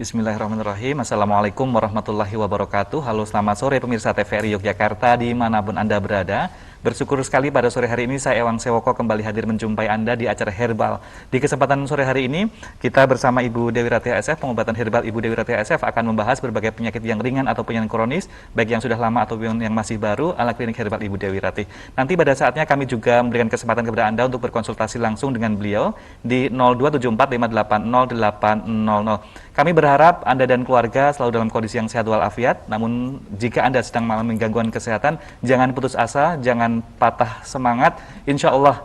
Bismillahirrahmanirrahim. Assalamualaikum warahmatullahi wabarakatuh. Halo, selamat sore pemirsa TVRI Yogyakarta dimanapun Anda berada. Bersyukur sekali pada sore hari ini saya Ewang Sewoko kembali hadir menjumpai Anda di acara Herbal. Di kesempatan sore hari ini kita bersama Ibu Dewi Ratih ASF, pengobatan herbal Ibu Dewi Ratih ASF akan membahas berbagai penyakit yang ringan ataupun yang kronis, baik yang sudah lama ataupun yang masih baru ala klinik herbal Ibu Dewi Ratih. Nanti pada saatnya kami juga memberikan kesempatan kepada Anda untuk berkonsultasi langsung dengan beliau di 0274580800. Kami berharap Anda dan keluarga selalu dalam kondisi yang sehat walafiat. Namun jika Anda sedang mengalami gangguan kesehatan, jangan putus asa, jangan patah semangat. Insya Allah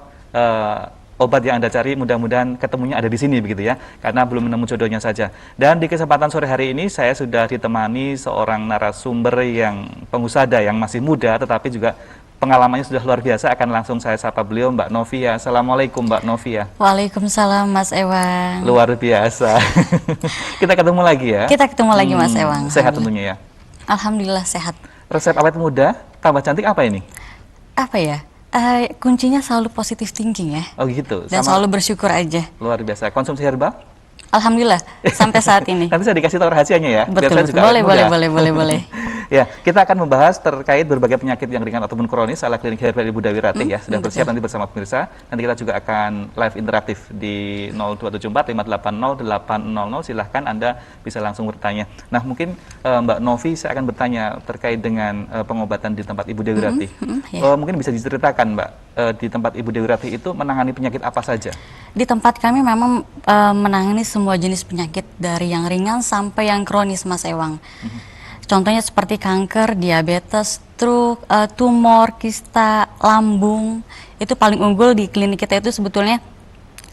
obat yang Anda cari mudah-mudahan ketemunya ada di sini begitu ya, karena belum menemu jodohnya saja. Dan di kesempatan sore hari ini saya sudah ditemani seorang narasumber yang pengusada yang masih muda tetapi juga pengalamannya sudah luar biasa. Akan langsung saya sapa beliau, Mbak Novia. Assalamualaikum Mbak Novia. Waalaikumsalam Mas Ewang. Luar biasa. Kita ketemu lagi ya. Kita ketemu lagi Mas Ewang. Sehat tentunya ya. Alhamdulillah sehat. Resep awet muda tambah cantik apa ini? Apa ya? Kuncinya selalu positive thinking ya. Oh gitu. Dan selalu bersyukur aja. Luar biasa. Konsumsi herbal? Alhamdulillah sampai saat ini. Nanti saya dikasih tahu rahasianya ya. Betul. Boleh. Ya, kita akan membahas terkait berbagai penyakit yang ringan ataupun kronis ala klinik herbal Ibu Dewi Ratih ya. Sudah bersiap nanti bersama pemirsa. Nanti kita juga akan live interaktif di 0274580800. Silahkan Anda bisa langsung bertanya. Nah, mungkin Mbak Novi saya akan bertanya terkait dengan pengobatan di tempat Ibu Dewi Ratih. Mungkin bisa diceritakan Mbak, di tempat Ibu Dewi Ratih itu menangani penyakit apa saja? Di tempat kami memang menangani semua jenis penyakit dari yang ringan sampai yang kronis Mas Ewang. Contohnya seperti kanker, diabetes, stroke, tumor, kista, lambung. Itu paling unggul di klinik kita itu sebetulnya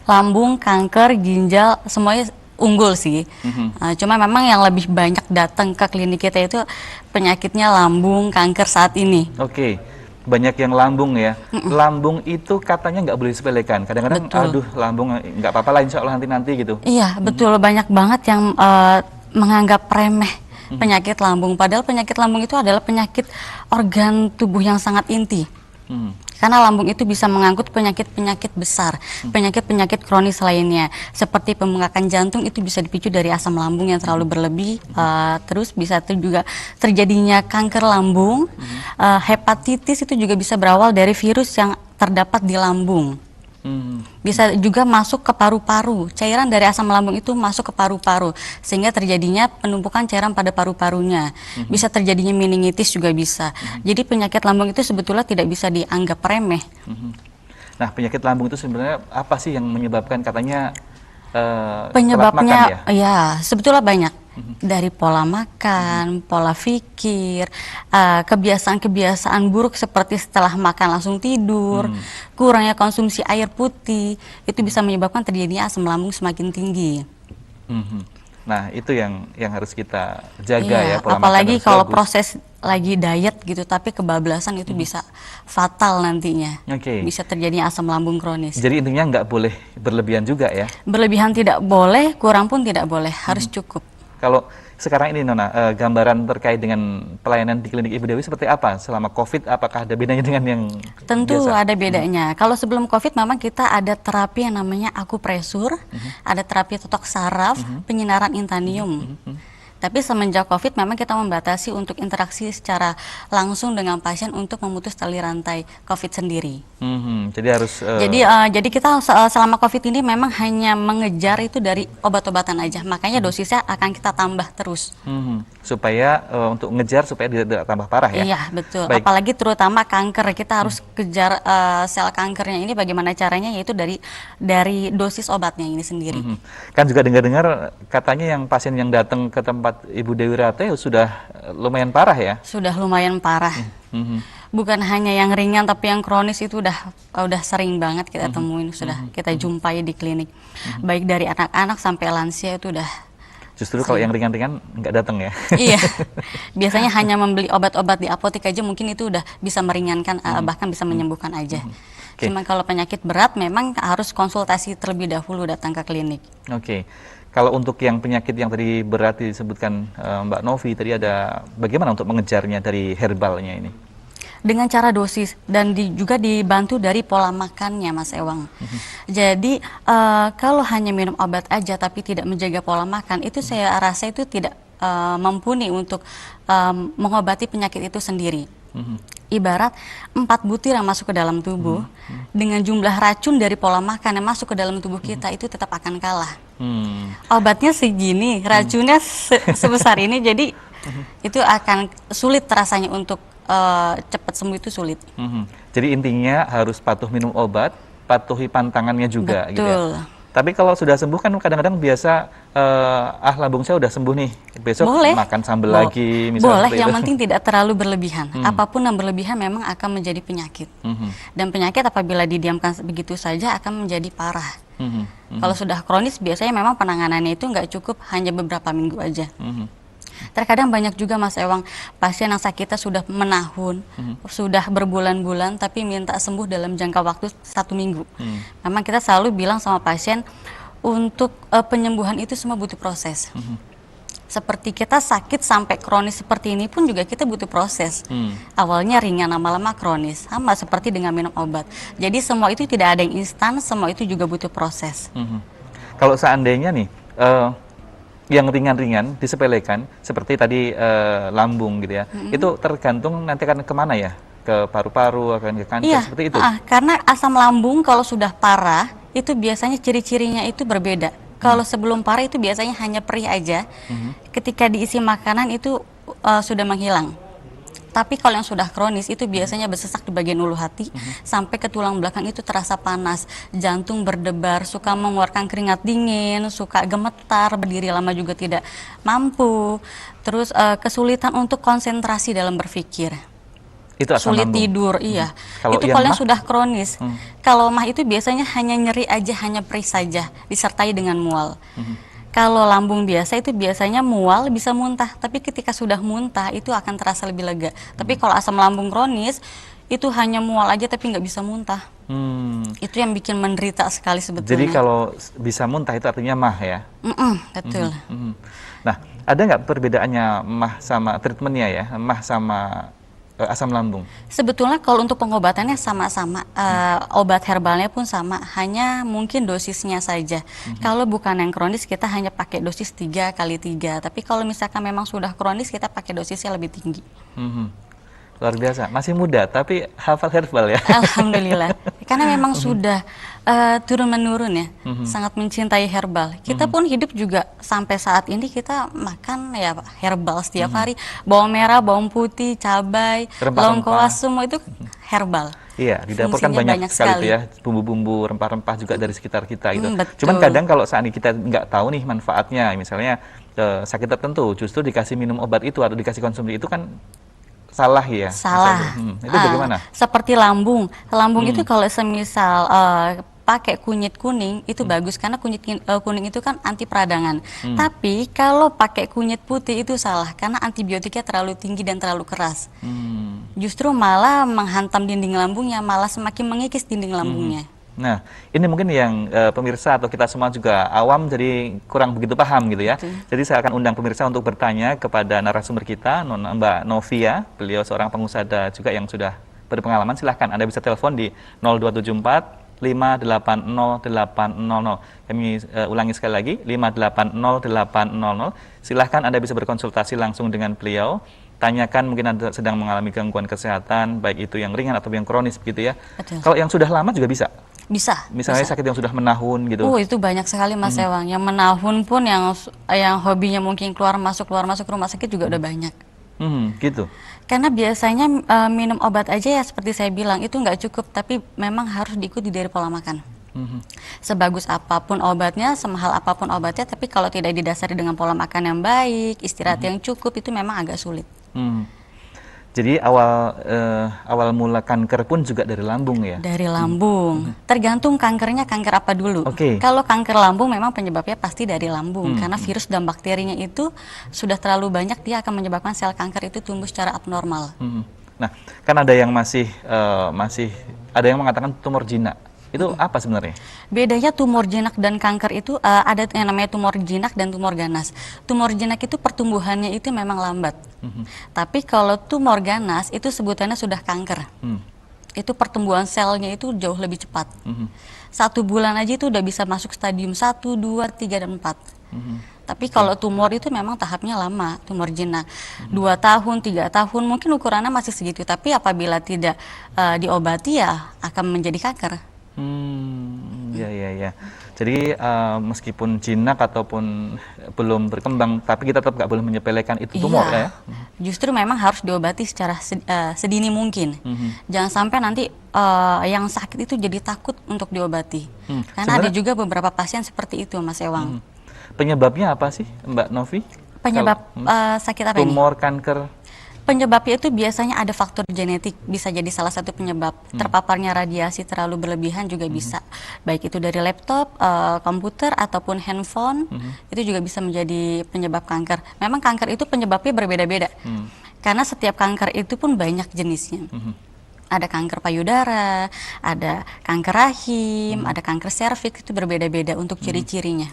lambung, kanker, ginjal, semuanya unggul sih. Cuma memang yang lebih banyak datang ke klinik kita itu penyakitnya lambung, kanker saat ini. Oke. Banyak yang lambung ya. Lambung itu katanya nggak boleh disepelekan. Kadang-kadang aduh lambung nggak apa-apa lah insya Allah nanti gitu. Iya betul, banyak banget yang menganggap remeh penyakit lambung. Padahal penyakit lambung itu adalah penyakit organ tubuh yang sangat inti. Karena lambung itu bisa mengangkut penyakit-penyakit besar, penyakit-penyakit kronis lainnya. Seperti pembengkakan jantung itu bisa dipicu dari asam lambung yang terlalu berlebih. Terus bisa juga terjadinya kanker lambung. Hepatitis itu juga bisa berawal dari virus yang terdapat di lambung. Bisa juga masuk ke paru-paru. Cairan dari asam lambung itu masuk ke paru-paru sehingga terjadinya penumpukan cairan pada paru-parunya. Bisa terjadinya meningitis juga bisa. Jadi penyakit lambung itu sebetulnya tidak bisa dianggap remeh. Nah, penyakit lambung itu sebenarnya apa sih yang menyebabkan katanya penyebabnya? Ya, sebetulnya banyak. Dari pola makan, pola pikir, kebiasaan-kebiasaan buruk seperti setelah makan langsung tidur, kurangnya konsumsi air putih, itu bisa menyebabkan terjadinya asam lambung semakin tinggi. Nah, itu yang harus kita jaga ya, pola apalagi makan kalau bagus. proses lagi diet gitu, tapi kebablasan itu bisa fatal nantinya. Bisa terjadinya asam lambung kronis. Jadi intinya nggak boleh berlebihan juga ya? Berlebihan tidak boleh, kurang pun tidak boleh, harus cukup. Kalau sekarang ini Nona, gambaran terkait dengan pelayanan di klinik Ibu Dewi seperti apa selama COVID? Apakah ada bedanya dengan yang Tentu biasa? ada bedanya. Kalau sebelum COVID memang kita ada terapi yang namanya akupresur, ada terapi totok saraf, penyinaran intanium. Tapi semenjak COVID memang kita membatasi untuk interaksi secara langsung dengan pasien untuk memutus tali rantai COVID sendiri. Jadi harus. Jadi kita selama COVID ini memang hanya mengejar itu dari obat-obatan aja. Makanya dosisnya akan kita tambah terus. Supaya untuk ngejar supaya tidak tambah parah ya. Iya betul. Baik. Apalagi terutama kanker, kita harus kejar sel kankernya ini bagaimana caranya, yaitu dari dosis obatnya ini sendiri. Kan juga dengar-dengar katanya yang pasien yang datang ke tempat Ibu Dewi Ratih sudah lumayan parah ya? Sudah lumayan parah. Bukan hanya yang ringan tapi yang kronis itu udah sering banget kita temuin, sudah kita jumpai di klinik. Baik dari anak-anak sampai lansia itu udah. Justru kalau yang ringan-ringan nggak datang ya? Iya, biasanya hanya membeli obat-obat di apotek aja mungkin itu udah bisa meringankan, bahkan bisa menyembuhkan aja. Cuma kalau penyakit berat memang harus konsultasi terlebih dahulu datang ke klinik. Kalau untuk yang penyakit yang tadi berat disebutkan Mbak Novi tadi, ada bagaimana untuk mengejarnya dari herbalnya ini? dengan cara dosis dan juga dibantu dari pola makannya, Mas Ewang. Jadi kalau hanya minum obat aja tapi tidak menjaga pola makan, itu saya rasa itu tidak mumpuni untuk mengobati penyakit itu sendiri. Ibarat 4 butir yang masuk ke dalam tubuh dengan jumlah racun dari pola makan yang masuk ke dalam tubuh kita itu tetap akan kalah. Obatnya segini, racunnya sebesar ini, jadi itu akan sulit rasanya untuk cepat sembuh, itu sulit. Jadi intinya harus patuh minum obat, patuhi pantangannya juga. Betul. Gitu ya. Tapi kalau sudah sembuh kan kadang-kadang biasa lambung saya udah sembuh nih, besok Boleh. makan sambal lagi misalnya. Boleh, seperti yang itu. penting tidak terlalu berlebihan. Apapun yang berlebihan memang akan menjadi penyakit. Dan penyakit apabila didiamkan begitu saja akan menjadi parah. Kalau sudah kronis biasanya memang penanganannya itu nggak cukup hanya beberapa minggu aja. Terkadang banyak juga, Mas Ewang, pasien yang sakitnya sudah menahun, sudah berbulan-bulan, tapi minta sembuh dalam jangka waktu 1 minggu. Memang kita selalu bilang sama pasien, untuk penyembuhan itu semua butuh proses. Seperti kita sakit sampai kronis seperti ini pun juga kita butuh proses. Awalnya ringan, lama-lama kronis, sama seperti dengan minum obat. Jadi semua itu tidak ada yang instan, semua itu juga butuh proses. Kalau seandainya nih, yang ringan-ringan disepelekan seperti tadi lambung gitu ya, itu tergantung nanti akan kemana ya, ke paru-paru, akan ke kanker, seperti itu. Karena asam lambung kalau sudah parah itu biasanya ciri-cirinya itu berbeda. Kalau sebelum parah itu biasanya hanya perih aja, ketika diisi makanan itu sudah menghilang. Tapi kalau yang sudah kronis itu biasanya bersesak di bagian ulu hati, sampai ke tulang belakang itu terasa panas, jantung berdebar, suka mengeluarkan keringat dingin, suka gemetar, berdiri lama juga tidak mampu, terus kesulitan untuk konsentrasi dalam berpikir. Itu asam Sulit lambung. tidur, iya. Kalau Itu yang kalau yang mah? sudah kronis. Kalau mah itu biasanya hanya nyeri aja, hanya perih saja, disertai dengan mual. Kalau lambung biasa itu biasanya mual, bisa muntah, tapi ketika sudah muntah itu akan terasa lebih lega. Tapi kalau asam lambung kronis itu hanya mual aja tapi nggak bisa muntah. Itu yang bikin menderita sekali sebetulnya. Jadi kalau bisa muntah itu artinya mah ya. Betul. Nah, ada nggak perbedaannya mah sama treatmentnya ya, mah sama asam lambung? Sebetulnya kalau untuk pengobatannya sama-sama, obat herbalnya pun sama, hanya mungkin dosisnya saja. Kalau bukan yang kronis kita hanya pakai dosis 3x3, tapi kalau misalkan memang sudah kronis kita pakai dosisnya lebih tinggi. Luar biasa, masih muda tapi hafal herbal ya. Alhamdulillah, karena memang sudah turun-menurun ya, sangat mencintai herbal. Kita pun hidup juga sampai saat ini kita makan ya herbal setiap hari, bawang merah, bawang putih, cabai, lengkuas, semua itu herbal. Iya, di dapur kan banyak sekali tuh ya, bumbu-bumbu, rempah-rempah juga dari sekitar kita gitu. Cuman kadang kalau saat ini kita nggak tahu nih manfaatnya, misalnya sakit tertentu, justru dikasih minum obat itu atau dikasih konsumsi itu kan salah ya? Salah. Itu bagaimana? Seperti lambung. Lambung itu kalau semisal pakai kunyit kuning itu bagus karena kunyit kuning itu kan anti peradangan. Tapi kalau pakai kunyit putih itu salah karena antibiotiknya terlalu tinggi dan terlalu keras. Justru malah menghantam dinding lambungnya, malah semakin mengikis dinding lambungnya. Nah, ini mungkin yang pemirsa atau kita semua juga awam jadi kurang begitu paham gitu ya. Jadi saya akan undang pemirsa untuk bertanya kepada narasumber kita, Mbak Novia. Beliau seorang pengusaha juga yang sudah berpengalaman. Silahkan Anda bisa telepon di 0274 580 800. Kami ulangi sekali lagi, 580 800. Silahkan Anda bisa berkonsultasi langsung dengan beliau. Tanyakan mungkin Anda sedang mengalami gangguan kesehatan, baik itu yang ringan atau yang kronis begitu ya. Kalau yang sudah lama juga bisa? Bisa. Misalnya sakit yang sudah menahun gitu. Itu banyak sekali Mas Ewang. Yang menahun pun yang hobinya mungkin keluar masuk rumah sakit juga udah banyak. Gitu. Karena biasanya minum obat aja ya seperti saya bilang itu nggak cukup, tapi memang harus diikuti dari pola makan. Sebagus apapun obatnya, semahal apapun obatnya, tapi kalau tidak didasari dengan pola makan yang baik, istirahat yang cukup, itu memang agak sulit. Jadi awal mula kanker pun juga dari lambung ya? Dari lambung. Tergantung kankernya kanker apa dulu. Kalau kanker lambung memang penyebabnya pasti dari lambung. Karena virus dan bakterinya itu sudah terlalu banyak, dia akan menyebabkan sel kanker itu tumbuh secara abnormal. Nah, kan ada yang masih ada yang mengatakan tumor jinak. Itu apa sebenarnya? Bedanya tumor jinak dan kanker itu ada yang namanya tumor jinak dan tumor ganas. Tumor jinak itu pertumbuhannya itu memang lambat. Tapi kalau tumor ganas itu sebutannya sudah kanker. Itu pertumbuhan selnya itu jauh lebih cepat. 1 bulan aja itu udah bisa masuk stadium 1, 2, 3, dan 4. Tapi kalau tumor itu memang tahapnya lama, tumor jinak. 2 tahun, 3 tahun, mungkin ukurannya masih segitu. Tapi apabila tidak diobati ya akan menjadi kanker. Ya. Jadi meskipun jinak ataupun belum berkembang, tapi kita tetap nggak boleh menyepelekan itu tumor ya. Justru memang harus diobati secara sedini mungkin. Jangan sampai nanti yang sakit itu jadi takut untuk diobati. Karena ada juga beberapa pasien seperti itu, Mas Ewang. Penyebabnya apa sih, Mbak Novi? Penyebab sakit apa ini? Tumor, kanker. Penyebabnya itu biasanya ada faktor genetik, bisa jadi salah satu penyebab. Terpaparnya radiasi terlalu berlebihan juga bisa. Baik itu dari laptop, komputer, ataupun handphone, itu juga bisa menjadi penyebab kanker. Memang kanker itu penyebabnya berbeda-beda. Karena setiap kanker itu pun banyak jenisnya. Ada kanker payudara, ada kanker rahim, ada kanker serviks, itu berbeda-beda untuk ciri-cirinya.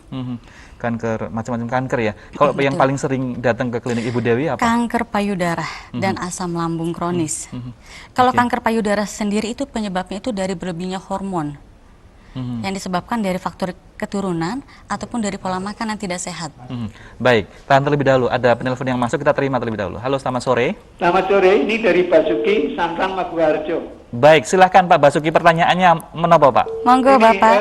Kanker, macam-macam kanker ya. Kalau yang paling sering datang ke klinik Ibu Dewi apa? Kanker payudara dan asam lambung kronis. Kalau kanker payudara sendiri itu penyebabnya itu dari berlebihnya hormon yang disebabkan dari faktor keturunan ataupun dari pola makan yang tidak sehat. Baik, tahan terlebih dahulu. Ada penelpon yang masuk, kita terima terlebih dahulu. Halo, selamat sore. Selamat sore, ini dari Basuki, Santang, Maguwarjo. Baik, silahkan Pak Basuki, pertanyaannya menapa Pak? Monggo Ini, Bapak.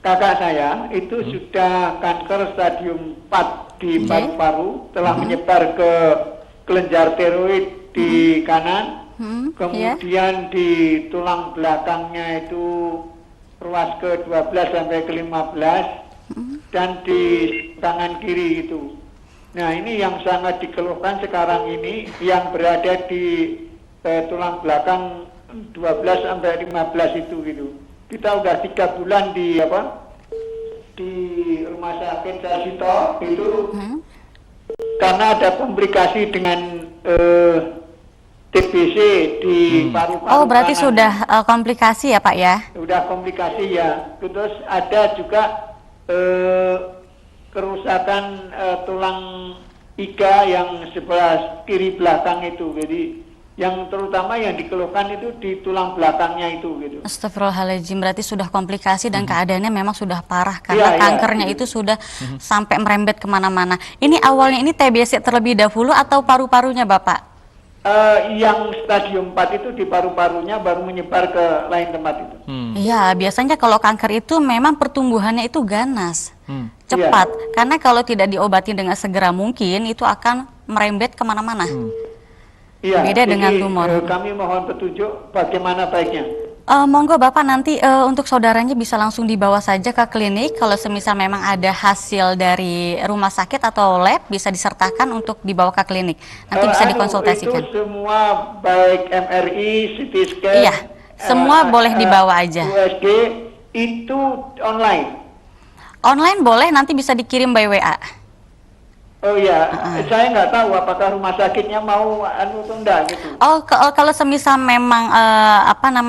kakak saya itu sudah kanker stadium 4 di paru-paru, telah menyebar ke kelenjar tiroid di kanan, kemudian di tulang belakangnya itu ruas ke 12 sampai ke 15, dan di tangan kiri itu. Nah, ini yang sangat dikeluhkan sekarang ini, yang berada di tulang belakang 12 sampai 15 itu gitu. Kita udah 3 bulan di rumah sakit Sarjito itu, karena ada komplikasi dengan TBC di paru-paru. Oh, berarti kanan. sudah komplikasi ya Pak ya? Sudah komplikasi ya. Terus ada juga kerusakan tulang iga yang sebelah kiri belakang itu. Jadi yang terutama yang dikeluhkan itu di tulang belakangnya itu gitu. Astagfirullahaladzim, berarti sudah komplikasi dan keadaannya memang sudah parah karena kankernya itu sudah sampai merembet kemana-mana. Ini awalnya ini TBC terlebih dahulu atau paru-parunya Bapak? Yang stadium 4 itu di paru-parunya, baru menyebar ke lain tempat itu. Iya, biasanya kalau kanker itu memang pertumbuhannya itu ganas, cepat. Karena kalau tidak diobati dengan segera mungkin itu akan merembet kemana-mana. Iya, beda jadi, dengan tumor. Kami mohon petunjuk bagaimana baiknya. Monggo Bapak nanti untuk saudaranya bisa langsung dibawa saja ke klinik. Kalau semisal memang ada hasil dari rumah sakit atau lab bisa disertakan untuk dibawa ke klinik. Nanti bisa dikonsultasikan. Itu semua baik MRI, CT scan, Iya, semua boleh dibawa aja. USG itu online. Online boleh, nanti bisa dikirim by WA. Oh iya, saya nggak tahu apakah rumah sakitnya mau atau enggak gitu. Oh, kalau semisal memang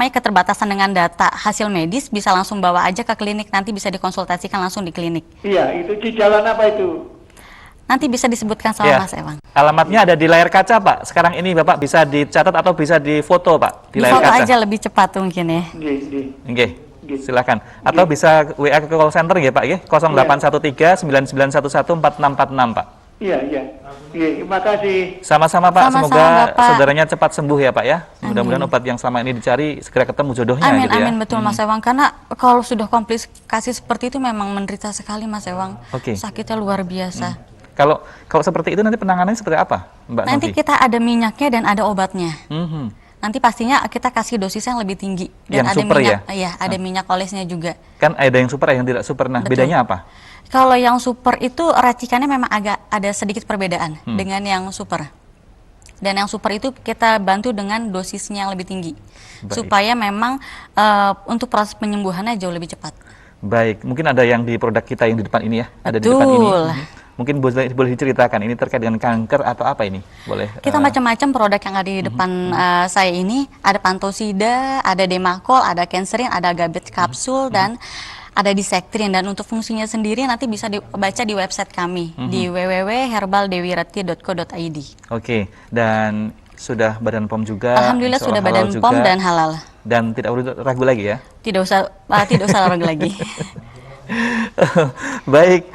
keterbatasan dengan data hasil medis bisa langsung bawa aja ke klinik, nanti bisa dikonsultasikan langsung di klinik. Iya, itu di jalan apa itu? Nanti bisa disebutkan sama Mas Ewang. Alamatnya ada di layar kaca Pak. Sekarang ini Bapak bisa dicatat atau bisa difoto Pak di layar Foto kaca. aja lebih cepat mungkin ya. Oke. Silakan. Atau bisa WA ke call center ya Pak ya, 0813 9911 4646 Pak. Iya. Terima kasih. Sama-sama Pak, Sama-sama, semoga Bapak. saudaranya cepat sembuh ya Pak ya. Mudah-mudahan obat yang selama ini dicari segera ketemu jodohnya Amin, gitu ya. amin, betul Mas Ewang. Karena kalau sudah komplikasi seperti itu memang menderita sekali Mas Ewang. Oke. Sakitnya luar biasa. Kalau seperti itu nanti penanganannya seperti apa Mbak Nanti Novi? kita ada minyaknya dan ada obatnya. Nanti pastinya kita kasih dosis yang lebih tinggi dan Yang ada super minyak, ya? iya, ada minyak olesnya juga. Kan ada yang super, ada yang tidak super. Nah, Betul. bedanya apa? Kalau yang super itu racikannya memang agak ada sedikit perbedaan dengan yang super. Dan yang super itu kita bantu dengan dosisnya yang lebih tinggi. Baik. Supaya memang untuk proses penyembuhannya jauh lebih cepat. Baik, mungkin ada yang di produk kita yang di depan ini ya, ada di depan ini. Betul. Mungkin boleh diceritakan ini terkait dengan kanker atau apa ini? Boleh. Kita macam-macam produk yang ada di depan saya ini. Ada Pantosida, ada Demakol, ada Kenserin, ada Gabet kapsul, dan ada Disektrin. Dan untuk fungsinya sendiri nanti bisa dibaca di website kami di www.herbaldewiratih.co.id. Oke, dan sudah Badan POM juga. Alhamdulillah sudah Badan POM dan halal. Dan tidak perlu ragu lagi ya? Tidak usah ragu lagi. Baik,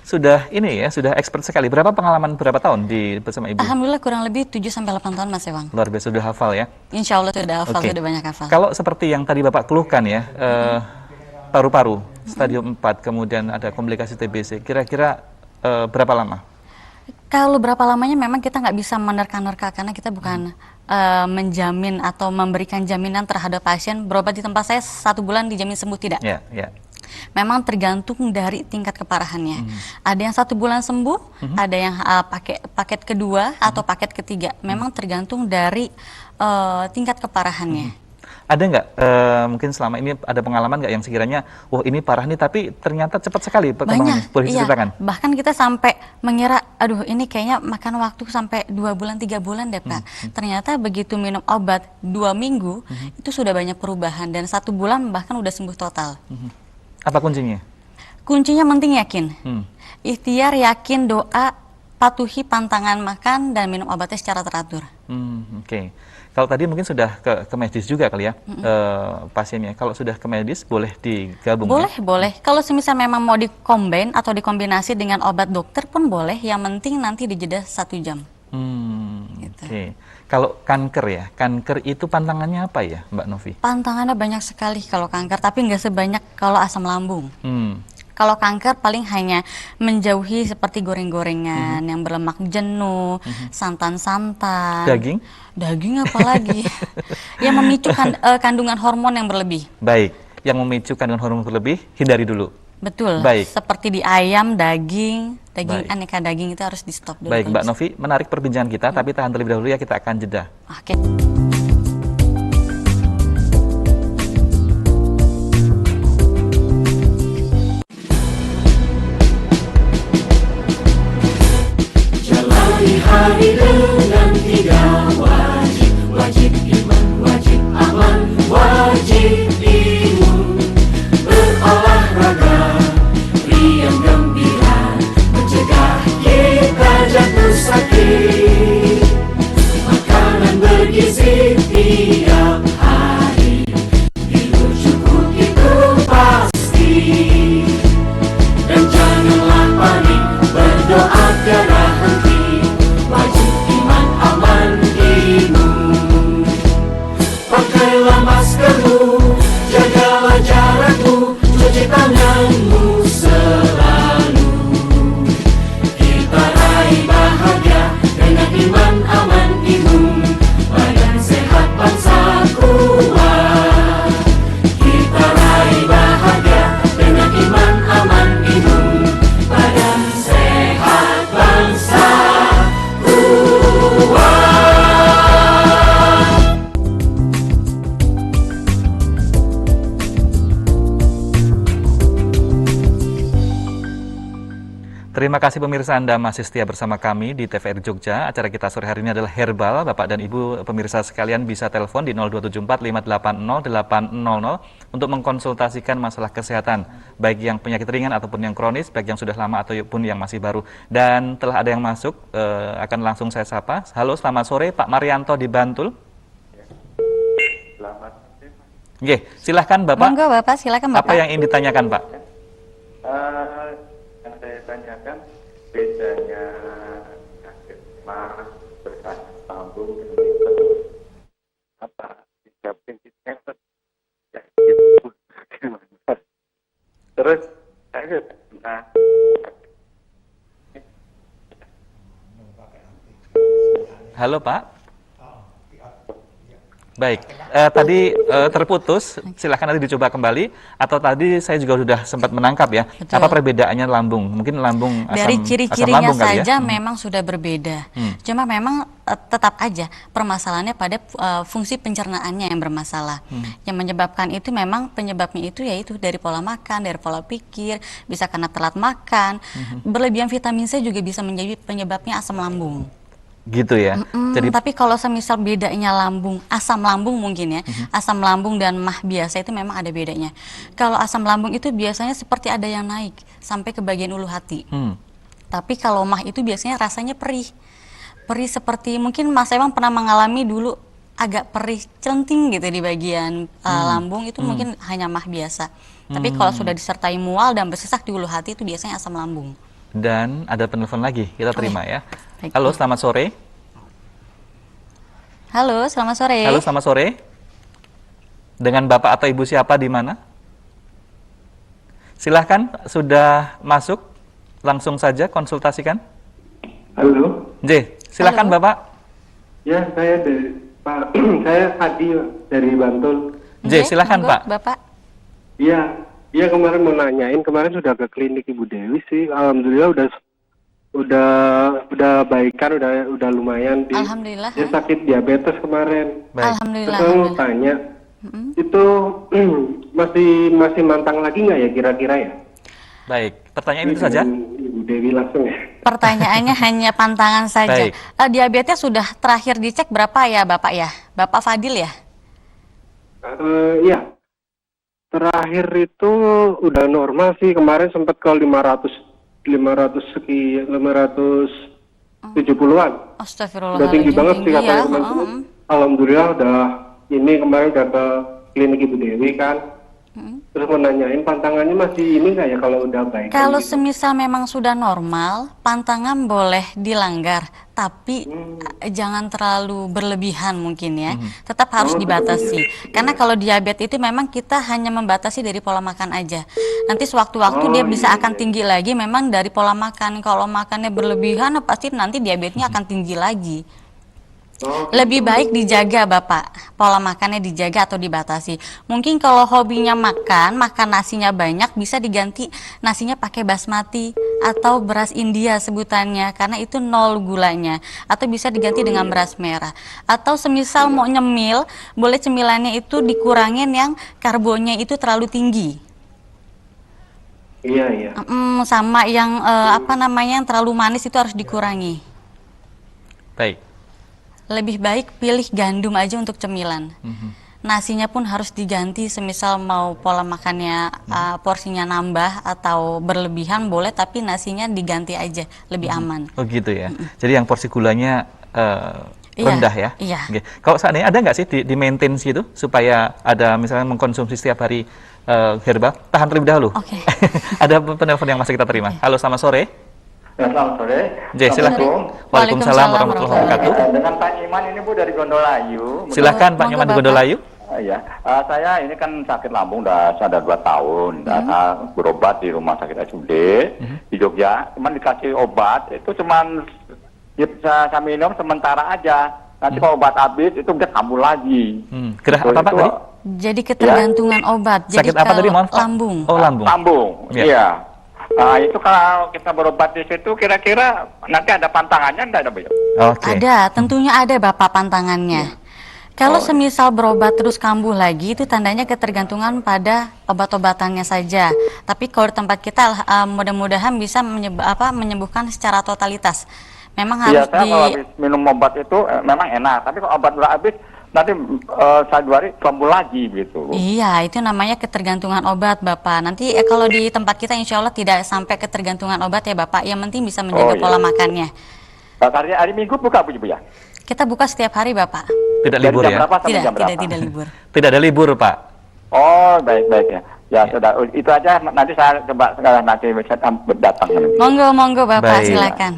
sudah ini ya, sudah expert sekali. Berapa pengalaman, berapa tahun bersama Ibu? Alhamdulillah kurang lebih 7-8 tahun Mas Ewang. Luar biasa, sudah hafal ya? Insya Allah sudah hafal, Oke. sudah banyak hafal. Kalau seperti yang tadi Bapak keluhkan ya, paru-paru, stadium 4, kemudian ada komplikasi TBC, kira-kira berapa lama? Kalau berapa lamanya memang kita nggak bisa menerka-nerka karena kita bukan menjamin atau memberikan jaminan terhadap pasien berobat di tempat saya 1 bulan dijamin sembuh, tidak. Ya, ya. Memang tergantung dari tingkat keparahannya. Ada yang 1 bulan sembuh, ada yang pakai paket kedua atau paket ketiga. Memang tergantung dari tingkat keparahannya. Ada nggak mungkin selama ini ada pengalaman nggak yang sekiranya, wah ini parah nih tapi ternyata cepat sekali perkembangannya? Banyak, Boleh iya. diceritakan? Bahkan kita sampai mengira, aduh ini kayaknya makan waktu sampai 2 bulan, 3 bulan deh Pak. Ternyata begitu minum obat 2 minggu, itu sudah banyak perubahan. Dan 1 bulan bahkan udah sembuh total. Apa kuncinya? Kuncinya penting yakin. Ikhtiar, yakin, doa, patuhi pantangan makan dan minum obatnya secara teratur. Oke. Kalau tadi mungkin sudah ke medis juga kali ya pasiennya. Kalau sudah ke medis boleh digabung Boleh, ya? boleh. Kalau semisal memang mau dikombin atau dikombinasi dengan obat dokter pun boleh. Yang penting nanti dijeda 1 jam. Gitu. Oke. Kalau kanker ya, kanker itu pantangannya apa ya Mbak Novi? Pantangannya banyak sekali kalau kanker, tapi nggak sebanyak kalau asam lambung. Kalau kanker paling hanya menjauhi seperti goreng-gorengan yang berlemak jenuh, santan-santan. Daging? Daging apalagi. Yang memicu kandungan hormon yang berlebih. Baik, yang memicu kandungan hormon berlebih, hindari dulu. Betul. Baik. Seperti di ayam, daging Baik. aneka daging itu harus di stop dulu. Baik Mbak Novi, menarik perbincangan kita, tapi tahan terlebih dahulu ya, kita akan jeda. Oke. Jalani hari dengan 3 wajib. Wajib iman, wajib aman, wajib imun. Berolahraga, riang gembira, mencegah kita jatuh sakit. Makanan bergizi tiap hari, tidur cukup itu pasti. Dan janganlah panik, berdoa tiada henti. Wajib iman, aman, imun. Pakailah maskermu, jagalah jarakmu, cuci tanganmu selalu. Kita raih bahagia dengan iman, aman, imun. Badan sehat, bangsa kuat. Kita raih bahagia dengan iman, aman, imun. Badan sehat, bangsa kuat. Terima kasih pemirsa, Anda masih setia bersama kami di TVRI Jogja. Acara kita sore hari ini adalah Herbal. Bapak dan Ibu pemirsa sekalian bisa telepon di 0274 580 800 untuk mengkonsultasikan masalah kesehatan, baik yang penyakit ringan ataupun yang kronis, baik yang sudah lama ataupun yang masih baru. Dan telah ada yang masuk, akan langsung saya sapa. Halo, selamat sore Pak Marianto di Bantul. Selamat. Oke, silahkan Bapak. Monggo Bapak, silakan Bapak. Apa yang ingin ditanyakan Pak? Yang saya tanyakan bedanya sakit mah bersakit lambung dengan apa jika prinsip efek ya gitu gimana? Terus saya Halo Pak. Baik, tadi terputus, silahkan nanti dicoba kembali. Atau tadi saya juga sudah sempat menangkap ya, Betul. apa perbedaannya lambung? Mungkin lambung asam, Dari asam ciri-cirinya lambung kali ya? saja memang sudah berbeda. Cuma memang tetap aja permasalahannya pada fungsi pencernaannya yang bermasalah. Yang menyebabkan itu memang penyebabnya itu yaitu dari pola makan, dari pola pikir, bisa karena telat makan. Berlebihan vitamin C juga bisa menjadi penyebabnya asam lambung. Gitu ya. Jadi Tapi kalau semisal bedanya lambung, asam lambung mungkin ya, asam lambung dan mah biasa itu memang ada bedanya. Kalau asam lambung itu biasanya seperti ada yang naik sampai ke bagian ulu hati. Tapi kalau mah itu biasanya rasanya perih. Perih seperti mungkin Mas Emang pernah mengalami dulu agak perih celenting gitu di bagian lambung itu mungkin hanya mah biasa. Tapi kalau sudah disertai mual dan bersesak di ulu hati itu biasanya asam lambung. dan ada penelpon lagi, kita terima ya. Baik. Halo, selamat sore. Halo, selamat sore. Halo, selamat sore. Dengan Bapak atau Ibu siapa di mana? Silahkan, sudah masuk. Langsung saja konsultasikan. Halo. J, silahkan Halo. Bapak. Ya, saya dari Pak. Saya Adi dari Bantul. J, silahkan monggo, Pak. Bapak. Iya, iya kemarin mau nanyain, kemarin sudah ke klinik Ibu Dewi sih. Alhamdulillah udah baikan, udah lumayan. Alhamdulillah. Dia sakit diabetes kemarin. Baik. Alhamdulillah. Terus saya mau alhamdulillah. tanya, itu masih mantang lagi nggak ya kira-kira ya? Baik, pertanyaan itu saja. Ibu Dewi langsung ya. Pertanyaannya hanya pantangan saja. Baik. Diabetes sudah terakhir dicek berapa ya Bapak ya? Bapak Fadil ya? Iya. Terakhir itu udah normal sih, kemarin sempat ke 570-an. Astagfirullah. Udah tinggi banget sih katanya teman-teman. Alhamdulillah udah ini kemarin udah ke klinik Ibu Dewi kan. Terus mau nanyain pantangannya masih ini nggak ya kalau udah baik? Kalau semisal memang sudah normal, pantangan boleh dilanggar, tapi jangan terlalu berlebihan mungkin ya. Tetap harus dibatasi. Karena kalau diabetes itu memang kita hanya membatasi dari pola makan aja. Nanti sewaktu-waktu dia bisa akan tinggi lagi memang dari pola makan. Kalau makannya berlebihan, pasti nanti diabetesnya akan tinggi lagi. Lebih baik dijaga Bapak, pola makannya dijaga atau dibatasi. Mungkin kalau hobinya makan nasinya banyak, bisa diganti nasinya pakai basmati atau beras India sebutannya, karena itu 0 gulanya. Atau bisa diganti dengan beras merah. Atau semisal mau nyemil, boleh cemilannya itu dikurangin yang karbonnya itu terlalu tinggi. Iya, iya. Sama yang yang terlalu manis itu harus dikurangi. Baik. Lebih baik pilih gandum aja untuk cemilan. Nasinya pun harus diganti, semisal mau pola makannya porsinya nambah atau berlebihan boleh, tapi nasinya diganti aja, lebih aman. Oh gitu ya. Jadi yang porsi gulanya Iya, rendah ya. iya. Oke. Kalau seandainya ada nggak sih di maintain gitu supaya ada misalnya mengkonsumsi setiap hari herbal? Tahan terlebih dahulu. Oke. Ada penelpon yang masih kita terima. Halo, selamat sore. Ya, selamat sore. J, silakan. Waalaikumsalam Waalaikumsalam warahmatullahi wabarakatuh. Dengan Pak Iman ini Bu dari Gondolayu. Silakan Pak Monggo, Nyoman di Bapak. Gondolayu. Ya, saya ini kan sakit lambung udah 2 tahun. Saya berobat di rumah sakit RSUD di Jogja. Cuman dikasih obat itu cuman saya minum sementara aja. Nanti kalau obat habis itu udah kambuh lagi. Gerah Itu- apa Pak itu tadi? Jadi ketergantungan obat. Jadi Sakit apa tadi? kalau Maaf, Pak? lambung. Oh, lambung. Lambung, Iya. iya. Nah, itu kalau kita berobat di situ kira-kira nanti ada pantangannya enggak ada Bu? Oke. Ada, tentunya ada Bapak pantangannya. Kalau semisal berobat terus kambuh lagi, itu tandanya ketergantungan pada obat-obatannya saja. Tapi kalau di tempat kita mudah-mudahan bisa menyembuhkan secara totalitas. Memang Iya, harus saya kalau habis minum obat itu memang enak. Tapi kalau obat udah habis nanti 1-2 hari kambuh lagi gitu. Iya, itu namanya ketergantungan obat, Bapak. Nanti kalau di tempat kita insya Allah tidak sampai ketergantungan obat ya, Bapak. Yang penting bisa menjaga iya. pola makannya. Hari Minggu buka Bu ya? Kita buka setiap hari, Bapak. Tidak Dari libur jam ya? berapa sampai jam berapa? Tidak libur. Tidak ada libur Pak. Oh, baik-baik ya. Ya, sudah. Itu aja nanti saya coba nanti saya datang. Monggo, Bapak, Baik. silakan.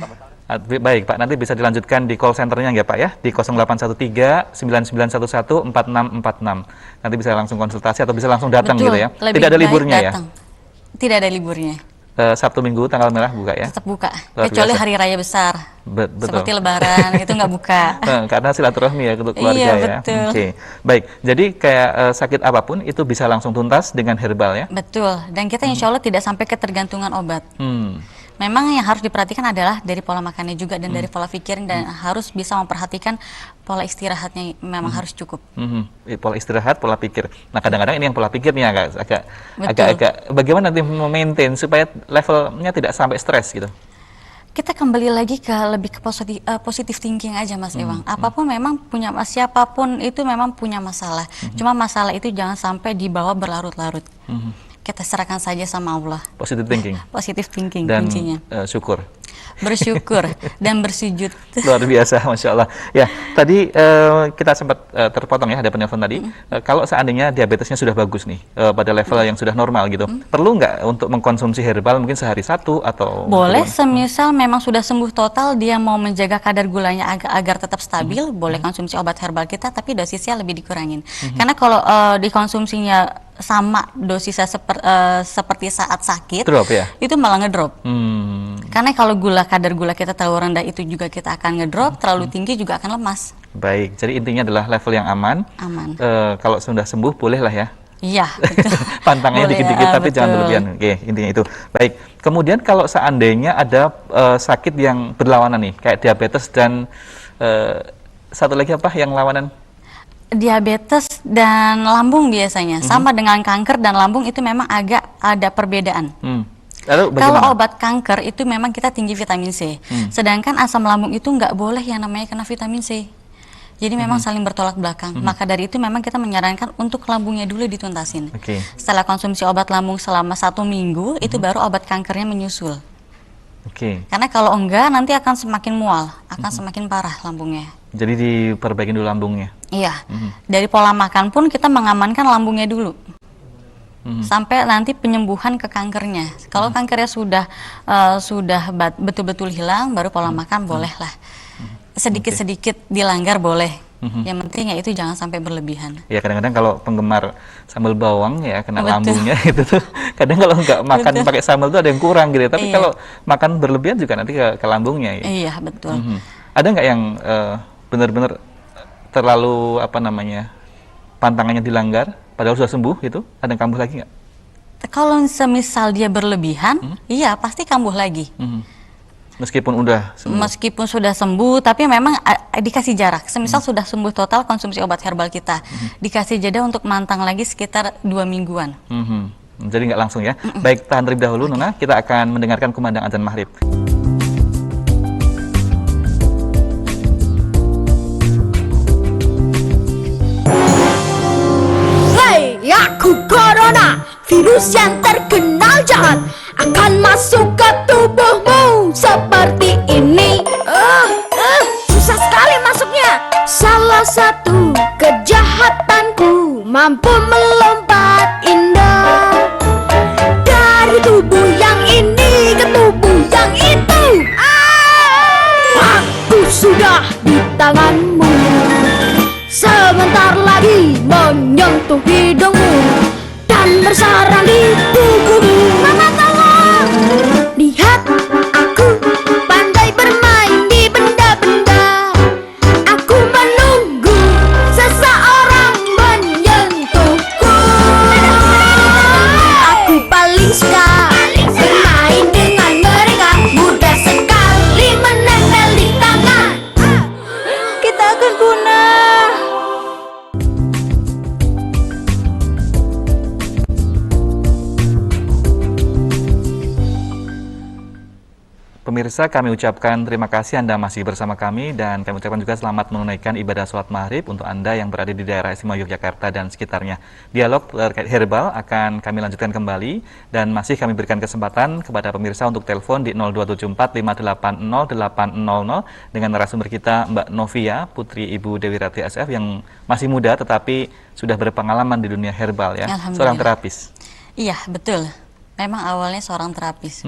Baik Pak, nanti bisa dilanjutkan di call centernya ya Pak ya, di 0813-9911-4646. Nanti bisa langsung konsultasi atau bisa langsung datang Betul, gitu ya. lebih Tidak ada baik liburnya datang. Tidak ada liburnya. ya. Sabtu Minggu tanggal merah buka ya. Tetap buka. Luar Kecuali biasa. hari raya besar. Betul. Seperti lebaran, itu nggak buka. Karena silaturahmi ya untuk keluarga Iya, ya. betul. Oke. Baik, jadi kayak sakit apapun itu bisa langsung tuntas dengan herbal ya. Betul. Dan kita insya Allah tidak sampai ketergantungan obat. Memang yang harus diperhatikan adalah dari pola makannya juga dan dari pola pikir dan harus bisa memperhatikan pola istirahatnya memang harus cukup. Pola istirahat, pola pikir. Nah, kadang-kadang ini yang pola pikirnya Betul. agak bagaimana nanti memaintain supaya levelnya tidak sampai stres gitu. Kita kembali lagi ke lebih ke positif thinking aja Mas Ewang. Apapun memang punya siapapun itu memang punya masalah. Cuma masalah itu jangan sampai dibawa berlarut-larut. Kita serahkan saja sama Allah. Positive thinking. Positive thinking Dan kuncinya. syukur. Bersyukur dan bersujud. Luar biasa, Masya Allah. Ya, tadi kita sempat terpotong ya, ada penelpon tadi. Kalau seandainya diabetesnya sudah bagus nih, pada level yang sudah normal gitu, perlu nggak untuk mengkonsumsi herbal mungkin sehari satu atau? Boleh, semisal memang sudah sembuh total, dia mau menjaga kadar gulanya agar tetap stabil, boleh konsumsi obat herbal kita, tapi dosisnya lebih dikurangin. Karena kalau dikonsumsinya sama dosisnya seperti saat sakit, Drop ya? itu malah ngedrop. Karena kalau kadar gula kita terlalu rendah itu juga kita akan ngedrop, terlalu tinggi juga akan lemas. Baik, jadi intinya adalah level yang aman. Aman. Kalau sudah sembuh boleh lah ya. Iya, betul. Pantangnya Boleh, dikit-dikit tapi jangan betul. berlebihan. Oke, intinya itu. Baik. Kemudian kalau seandainya ada sakit yang berlawanan nih, kayak diabetes dan satu lagi apa yang lawanan? Diabetes dan lambung biasanya sama dengan kanker dan lambung itu memang agak ada perbedaan. Lalu Kalau bagaimana? obat kanker itu memang kita tinggi vitamin C, sedangkan asam lambung itu nggak boleh yang namanya kena vitamin C. Jadi memang saling bertolak belakang. Maka dari itu memang kita menyarankan untuk lambungnya dulu dituntasin. Oke. Setelah konsumsi obat lambung selama 1 minggu, itu baru obat kankernya menyusul. Oke. Karena kalau enggak nanti akan semakin mual, akan semakin parah lambungnya. Jadi diperbaiki dulu lambungnya. Iya. Dari pola makan pun kita mengamankan lambungnya dulu. Sampai nanti penyembuhan ke kankernya. Kalau kankernya sudah betul-betul hilang, baru pola makan bolehlah. Sedikit-sedikit dilanggar boleh. Yang penting ya itu jangan sampai berlebihan. Ya kadang-kadang kalau penggemar sambal bawang ya kena Betul. lambungnya itu tuh. Kadang kalau nggak makan Betul. pakai sambal tuh ada yang kurang gitu. Tapi Iya. kalau makan berlebihan juga nanti ke lambungnya. Ya. Iya, betul. Ada nggak yang benar-benar terlalu apa namanya pantangannya dilanggar, padahal sudah sembuh itu? Ada yang kambuh lagi nggak? Kalau semisal dia berlebihan, iya pasti kambuh lagi. Meskipun udah sembuh. Meskipun sudah sembuh, tapi memang dikasih jarak. Semisal sudah sembuh total konsumsi obat herbal kita, dikasih jeda untuk mantang lagi sekitar 2 mingguan. Jadi nggak langsung ya. Baik, tahan terlebih dahulu Nona, kita akan mendengarkan kumandang azan maghrib. Hei, aku Corona, virus yang terkenal jahat akan masuk ke tubuhmu seperti ini. Susah sekali masuknya. Salah satu kejahatanku mampu melompat indah dari tubuh yang ini ke tubuh yang itu. Aku sudah di tanganmu. Sebentar lagi menyentuh hidungmu dan bersarang di tubuhmu. Mama tolong, lihat aku pandai bermain di benda-benda. Aku menunggu seseorang menyentuhku. Aku paling suka bermain dengan mereka. Mudah sekali menempel di tangan. Kita akan punah. Pemirsa, kami ucapkan terima kasih Anda masih bersama kami dan kami ucapkan juga selamat menunaikan ibadah sholat maghrib untuk Anda yang berada di daerah istimewa Yogyakarta dan sekitarnya. Dialog terkait herbal akan kami lanjutkan kembali dan masih kami berikan kesempatan kepada pemirsa untuk telepon di 0274 580 800 dengan narasumber kita Mbak Novia, putri Ibu Dewi Rati SF yang masih muda tetapi sudah berpengalaman di dunia herbal ya, Alhamdulillah. seorang terapis. Iya, betul. Memang awalnya seorang terapis.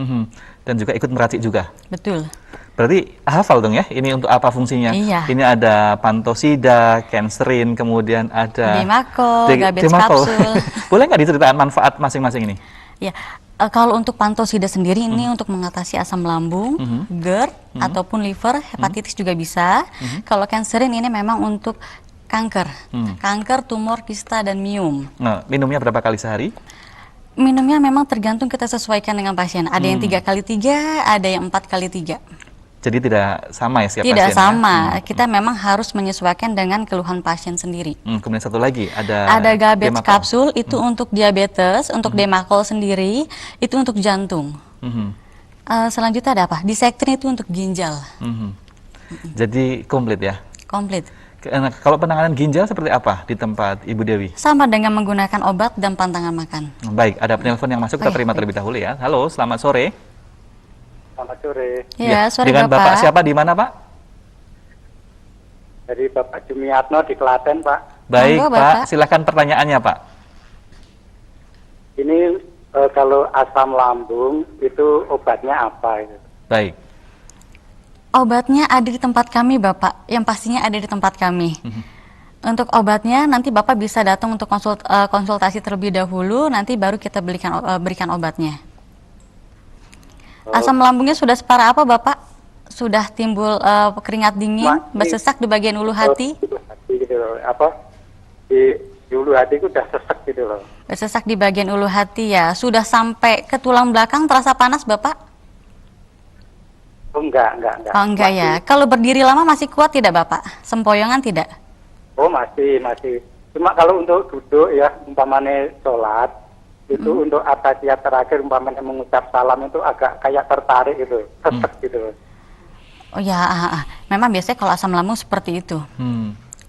Dan juga ikut meracik juga. Betul. Berarti hafal dong ya, ini untuk apa fungsinya? Iya. Ini ada pantosida, kenserin, kemudian ada Demako, Gabets Demako. kapsul. Boleh nggak diceritakan manfaat masing-masing ini? Ya, kalau untuk pantosida sendiri ini untuk mengatasi asam lambung, GERD ataupun liver, hepatitis juga bisa. Kalau kanserin ini memang untuk kanker, kanker, tumor, kista dan miom. Nah, minumnya berapa kali sehari? Minumnya memang tergantung kita sesuaikan dengan pasien. Ada yang 3x3, ada yang 4x3. Jadi tidak sama ya setiap Tidak pasien ya? sama. Kita memang harus menyesuaikan dengan keluhan pasien sendiri. Kemudian satu lagi ada Diabetes Demakol. kapsul itu untuk diabetes, untuk Demakol sendiri itu untuk jantung. Mhm. Selanjutnya ada apa? Disektrin itu untuk ginjal. Mhm. Jadi komplit ya. Komplit. Nah, kalau penanganan ginjal seperti apa di tempat Ibu Dewi? Sama dengan menggunakan obat dan pantangan makan. Baik, ada penelpon yang masuk, kita Oh, iya, terima baik. terlebih dahulu ya. Halo, selamat sore. Selamat sore. Ya, sore Dengan Bapak siapa di mana, Pak? Dari Bapak Jumiatno di Klaten, Pak. Baik, Monggo, Pak. Bapak. Silakan pertanyaannya, Pak. Ini kalau asam lambung itu obatnya apa? Itu? Baik. Obatnya ada di tempat kami, Bapak. Yang pastinya ada di tempat kami. Untuk obatnya nanti Bapak bisa datang untuk konsultasi terlebih dahulu, nanti baru kita berikan obatnya. Asam lambungnya sudah separah apa, Bapak? Sudah timbul keringat dingin, bersesak di bagian ulu hati? Hati gitu loh. Apa? Di ulu hati itu udah sesek gitu loh. Bersesak di bagian ulu hati ya. Sudah sampai ke tulang belakang terasa panas, Bapak? Oh, enggak. Oh, enggak ya. Kalau berdiri lama masih kuat tidak, Bapak? Sempoyongan tidak? Oh, masih. Cuma kalau untuk duduk ya, umpamanya sholat, itu untuk atahiyat terakhir umpamanya mengucap salam itu agak kayak tertarik gitu, sesek gitu. Oh ya, memang biasanya kalau asam lambung seperti itu.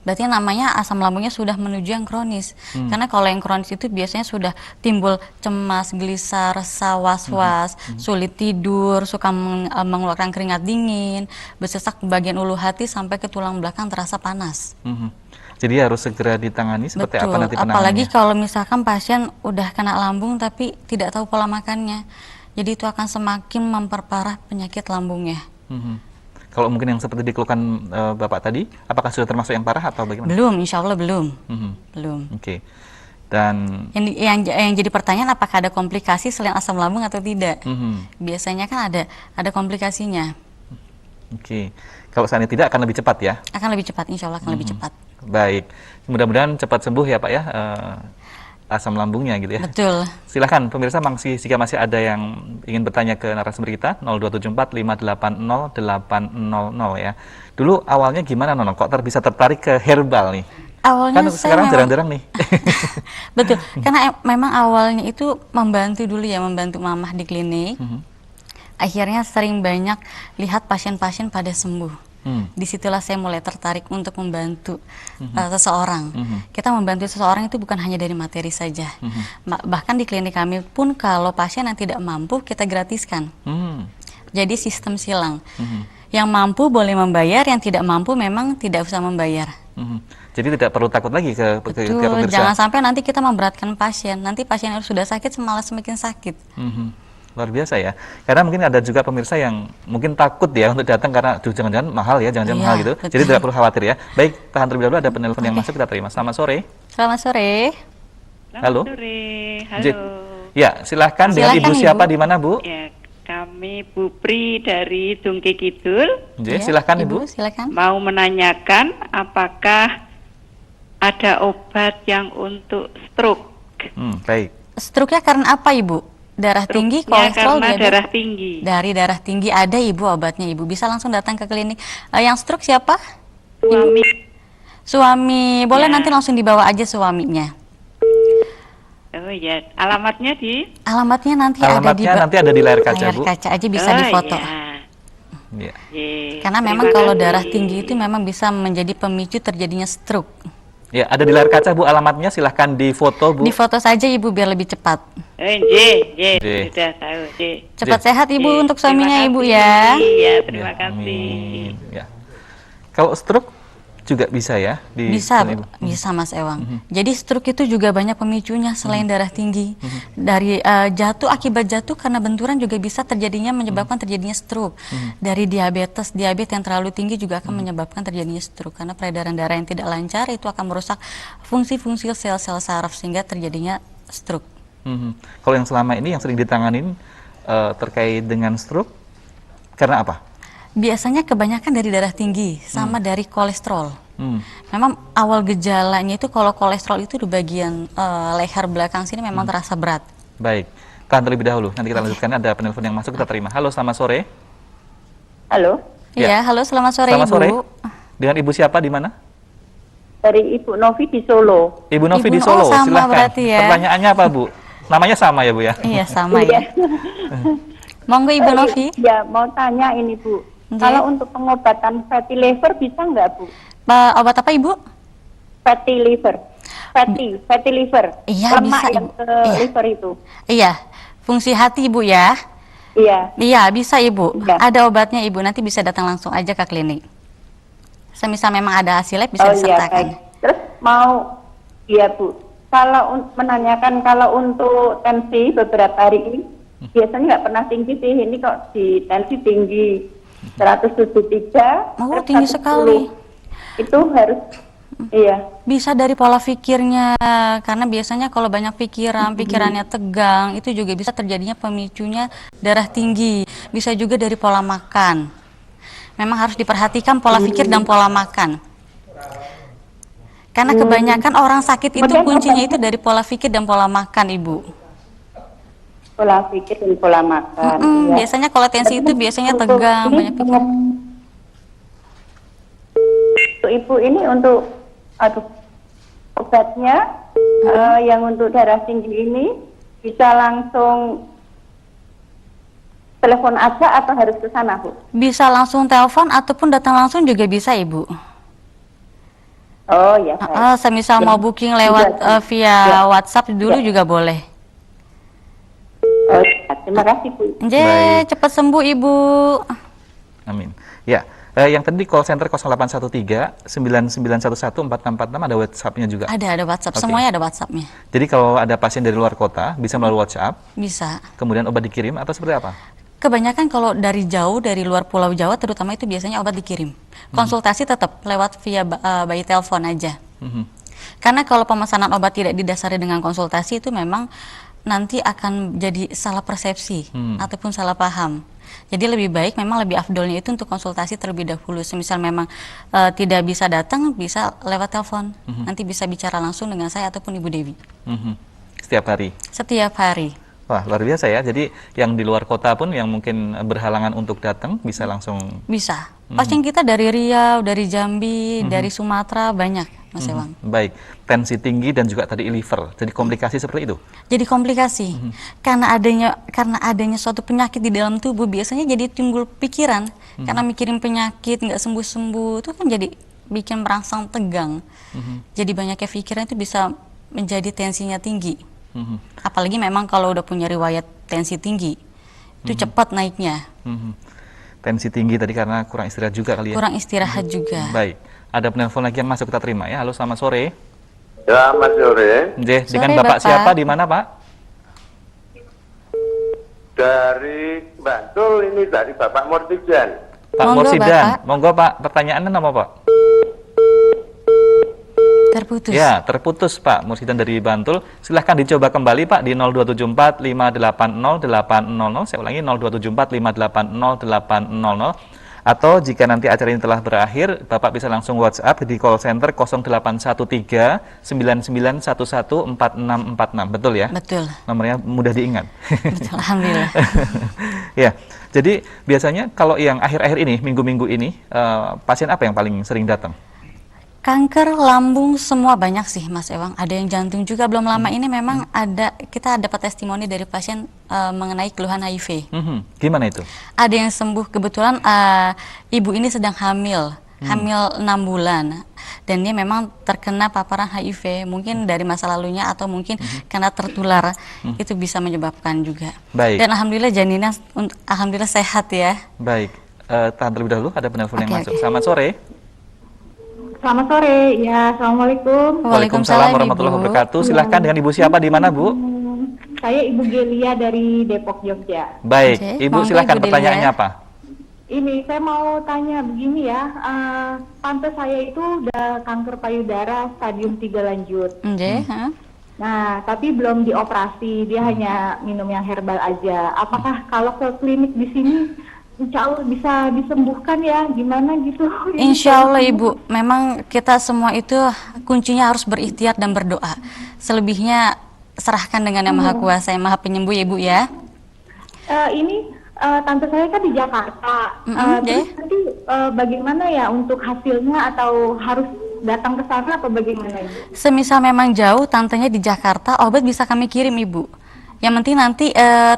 Berarti namanya asam lambungnya sudah menuju yang kronis. Karena kalau yang kronis itu biasanya sudah timbul cemas, gelisah, resah, was-was, sulit tidur, suka mengeluarkan keringat dingin, bersesak bagian ulu hati sampai ke tulang belakang terasa panas. Jadi harus segera ditangani seperti apa Betul, nanti penanganannya? apalagi kalau misalkan pasien udah kena lambung tapi tidak tahu pola makannya. Jadi itu akan semakin memperparah penyakit lambungnya. Kalau mungkin yang seperti dikeluhkan Bapak tadi, apakah sudah termasuk yang parah atau bagaimana? Belum, insya Allah belum. Belum. Oke. Dan Yang jadi pertanyaan apakah ada komplikasi selain asam lambung atau tidak? Biasanya kan ada komplikasinya. oke. Kalau seandainya tidak akan lebih cepat ya? Akan lebih cepat, insya Allah akan lebih cepat. Baik. Mudah-mudahan cepat sembuh ya Pak ya, asam lambungnya gitu ya. Betul. Silahkan pemirsa, jika masih ada yang ingin bertanya ke narasumber kita 0274 580 800 ya. Dulu awalnya gimana Nono? Kok bisa tertarik ke herbal nih? Awalnya Kan saya sekarang memang- jarang-jarang nih. Betul, karena memang awalnya itu membantu dulu ya, membantu mamah di klinik. Akhirnya sering banyak lihat pasien-pasien pada sembuh. Disitulah saya mulai tertarik untuk membantu seseorang. Kita membantu seseorang itu bukan hanya dari materi saja. Bahkan di klinik kami pun kalau pasien yang tidak mampu kita gratiskan. Jadi sistem silang. Yang mampu boleh membayar, yang tidak mampu memang tidak usah membayar. Jadi tidak perlu takut lagi ke Betul, pemirsa. jangan sampai nanti kita memberatkan pasien. Nanti pasien yang sudah sakit malah semakin sakit. Luar biasa ya. Karena mungkin ada juga pemirsa yang mungkin takut ya untuk datang karena aduh jangan-jangan mahal ya, jangan-jangan Iya, mahal gitu. betul. Jadi tidak perlu khawatir ya. Baik, tahan terlebih dahulu, ada penelpon yang masuk, kita terima. Selamat sore. Selamat sore. Halo. Sore, halo. J- Ya, silahkan dengan Silakan, Ibu Ibu. siapa di mana Bu? Ya, kami Bu Pri dari Tungki Kidul J, Ya, silahkan Ibu. Silakan. mau menanyakan apakah ada obat yang untuk stroke. Baik. Stroke-nya karena apa, Ibu? Darah tinggi, Stroke-nya kolesterol, karena diabetes? darah tinggi. Dari darah tinggi ada Ibu obatnya, Ibu. Bisa langsung datang ke klinik. Yang stroke siapa? Suami Suami. Boleh Ya. nanti langsung dibawa aja suaminya. Oh ya, alamatnya di Alamatnya nanti Alamatnya nanti ada di layar kaca, layar Bu. kaca aja bisa Oh, difoto. ya. Ya. Ye, Karena memang terima kalau kasih. darah tinggi itu memang bisa menjadi pemicu terjadinya stroke. Ya, ada di layar kaca Bu alamatnya, silahkan difoto Bu. Difoto saja Ibu biar lebih cepat. Ye, J. sudah tahu, Ye. Cepat J. sehat Ibu Ye, untuk suaminya terima Ibu kasih. ya. Iya, terima Ya, kasih. amin. Ya. Kalau stroke juga bisa ya di Bisa, Ibu? bisa Mas Ewang. Jadi stroke itu juga banyak pemicunya selain darah tinggi. Dari akibat jatuh karena benturan juga bisa menyebabkan terjadinya stroke. Dari diabetes yang terlalu tinggi juga akan menyebabkan terjadinya stroke karena peredaran darah yang tidak lancar itu akan merusak fungsi-fungsi sel-sel saraf sehingga terjadinya stroke. Kalau yang selama ini yang sering ditanganin terkait dengan stroke karena apa? Biasanya kebanyakan dari darah tinggi sama dari kolesterol. Memang awal gejalanya itu kalau kolesterol itu di bagian leher belakang sini memang terasa berat. Baik, tahan terlebih dahulu. Nanti kita lanjutkan. Ada penelpon yang masuk, kita terima. Halo, selamat sore. Halo, Iya, halo selamat sore Selamat Ibu. sore. Dengan Ibu siapa, di mana? dari Ibu Novi di Solo. Ibu Novi Ibu, di Solo, oh, sama silahkan. berarti ya. Pertanyaannya apa, Bu? Namanya sama ya, Bu ya? Iya, sama ya. Monggo Ibu Novi. Ya, mau tanya ini Bu. Oke. Kalau untuk pengobatan fatty liver bisa nggak Bu? Obat apa Ibu? Fatty liver. Fatty liver. Iya, Lemak bisa, yang Ibu. ke Iya. liver itu. Iya, fungsi hati Ibu ya. Iya. Iya, bisa Ibu. Iya. Ada obatnya Ibu, nanti bisa datang langsung aja ke klinik. Semisal memang ada hasilnya bisa Oh iya, disertakan. baik. Terus mau, iya Bu. Kalau menanyakan kalau untuk tensi beberapa hari ini, biasanya nggak pernah tinggi sih. Ini kok di tensi tinggi 173. Oh, terus tinggi 110. sekali. Itu harus, iya. Bisa dari pola pikirnya, karena biasanya kalau banyak pikirannya tegang, itu juga bisa terjadinya pemicunya darah tinggi. Bisa juga dari pola makan. Memang harus diperhatikan pola pikir dan pola makan. Karena kebanyakan orang sakit itu Kemudian kuncinya apa? itu dari pola pikir dan pola makan, Ibu. Pola pikir dan pola makan. iya. Biasanya kalau tensi itu biasanya Untuk tegang, ini, banyak pikiran. Untuk Ibu ini untuk obatnya yang untuk darah tinggi ini bisa langsung telepon aja atau harus ke sana, Bu? Bisa langsung telepon ataupun datang langsung juga bisa, Ibu. Oh ya. baik. Semisal Ya. mau booking lewat Iya, via Ya. WhatsApp dulu Ya. juga boleh. Oh, ya. Terima kasih, Bu. Baik. Cepat sembuh Ibu. Amin. Ya, yang tadi call center 0813 9911 4646 ada WhatsApp-nya juga. Ada WhatsApp, Oke. semuanya ada WhatsApp-nya. Jadi kalau ada pasien dari luar kota bisa melalui WhatsApp, Bisa. kemudian obat dikirim atau seperti apa? Kebanyakan kalau dari jauh, dari luar Pulau Jawa terutama itu biasanya obat dikirim. Konsultasi tetap lewat via by telepon aja. Mhm. Karena kalau pemesanan obat tidak didasari dengan konsultasi itu memang nanti akan jadi salah persepsi ataupun salah paham. Jadi lebih baik memang lebih afdolnya itu untuk konsultasi terlebih dahulu. Semisal memang tidak bisa datang, bisa lewat telepon. Nanti bisa bicara langsung dengan saya ataupun Ibu Dewi. Mhm. Setiap hari. Setiap hari. Wah, luar biasa ya. Jadi yang di luar kota pun yang mungkin berhalangan untuk datang bisa langsung. Bisa. Pasien kita dari Riau, dari Jambi, dari Sumatera banyak, Mas Ewang. Baik, tensi tinggi dan juga tadi liver. Jadi komplikasi seperti itu. Jadi komplikasi. Karena adanya suatu penyakit di dalam tubuh biasanya jadi timbul pikiran. Karena mikirin penyakit nggak sembuh-sembuh itu kan jadi bikin merangsang tegang. Jadi banyaknya pikiran itu bisa menjadi tensinya tinggi. Apalagi memang kalau udah punya riwayat tensi tinggi itu cepat naiknya. Tensi tinggi tadi karena kurang istirahat juga kali ya. Kurang istirahat juga. Baik, ada penelpon lagi yang masuk, kita terima ya. Halo, selamat sore. Selamat sore. Nggih, dengan Sore, Bapak Bapak. siapa, di mana Pak? Dari Bantul ini dari Bapak Murtijan. Pak Monggo, Mursidan. Bapak. Monggo Pak, pertanyaannya apa Pak? Terputus. Ya, terputus Pak Mursidan dari Bantul. Silahkan dicoba kembali Pak di 0274 580 800. Saya ulangi 0274 580 800. Atau jika nanti acara ini telah berakhir, Bapak bisa langsung WhatsApp di call center 0813 9911 4646. Betul ya? Betul. Nomornya mudah diingat. Betul. Alhamdulillah. Ya, jadi biasanya kalau yang akhir-akhir ini, minggu-minggu ini, pasien apa yang paling sering datang? Kanker lambung semua banyak sih Mas Ewang. Ada yang jantung juga. Belum lama ini memang kita dapat testimoni dari pasien mengenai keluhan HIV. Gimana itu? Ada yang sembuh, kebetulan ibu ini sedang hamil 6 bulan, dan dia memang terkena paparan HIV, mungkin dari masa lalunya atau mungkin karena tertular, itu bisa menyebabkan juga. Baik. Dan alhamdulillah janinnya alhamdulillah sehat ya. Baik, tahan terlebih dahulu, ada penelpon yang Oke, masuk. oke. Selamat sore. Selamat sore, ya assalamualaikum. Waalaikumsalam, warahmatullahi Ibu. wabarakatuh. Silahkan dengan Ibu siapa, di mana Bu? Saya Ibu Gelia dari Depok, Jogja. Baik, Oke, Ibu monggo, silahkan Ibu pertanyaannya Delia. apa? Ini saya mau tanya begini ya, tante saya itu udah kanker payudara stadium 3 lanjut. Nggih, Nah, tapi belum dioperasi, dia hanya minum yang herbal aja. Apakah kalau ke klinik di sini, insya Allah bisa disembuhkan ya? Gimana gitu? Insya Allah Ibu, memang kita semua itu kuncinya harus berikhtiar dan berdoa. Selebihnya serahkan dengan Yang Maha Kuasa, Yang Maha Penyembuh ya Ibu ya. Ini tante saya kan di Jakarta. Terus nanti bagaimana ya untuk hasilnya, atau harus datang ke sana apa bagaimana Ibu? Semisal memang jauh, tantenya di Jakarta, obat bisa kami kirim Ibu. Yang penting nanti